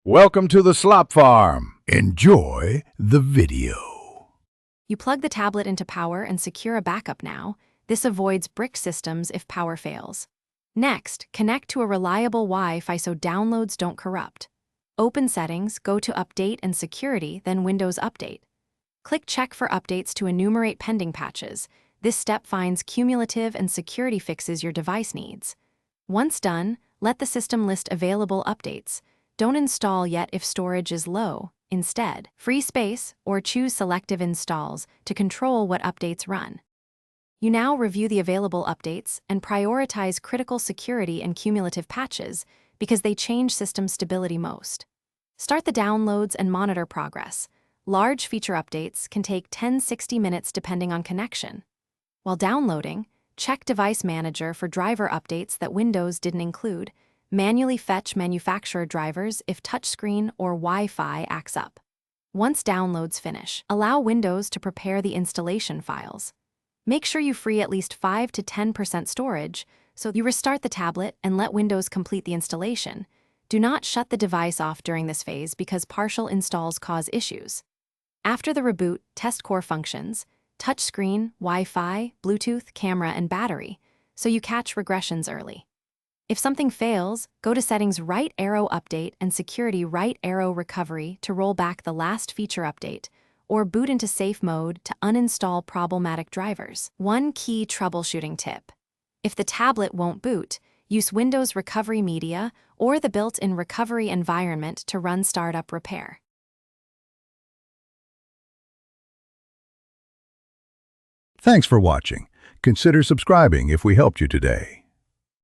Welcome to the slop farm. Enjoy the video. You plug the tablet into power and secure a backup now. This avoids brick systems if power fails. Next, connect to a reliable Wi-Fi so downloads don't corrupt. Open Settings, go to Update and Security, then Windows Update. Click Check for updates to enumerate pending patches. This step finds cumulative and security fixes your device needs. Once done, let the system list available updates. Don't install yet if storage is low. Instead, free space or choose selective installs to control what updates run. You now review the available updates and prioritize critical security and cumulative patches because they change system stability most. Start the downloads and monitor progress. Large feature updates can take 10-60 minutes depending on connection. While downloading, check Device Manager for driver updates that Windows didn't include. Manually fetch manufacturer drivers if touchscreen or Wi-Fi acts up. Once downloads finish, allow Windows to prepare the installation files. Make sure you free at least 5 to 10% storage, so you restart the tablet and let Windows complete the installation. Do not shut the device off during this phase because partial installs cause issues. After the reboot, test core functions, touchscreen, Wi-Fi, Bluetooth, camera, and battery, so you catch regressions early. If something fails, go to Settings right arrow update and Security right arrow recovery to roll back the last feature update, or boot into safe mode to uninstall problematic drivers. One key troubleshooting tip. If the tablet won't boot, use Windows Recovery Media or the built-in recovery environment to run startup repair. Thanks for watching. Consider subscribing if we helped you today.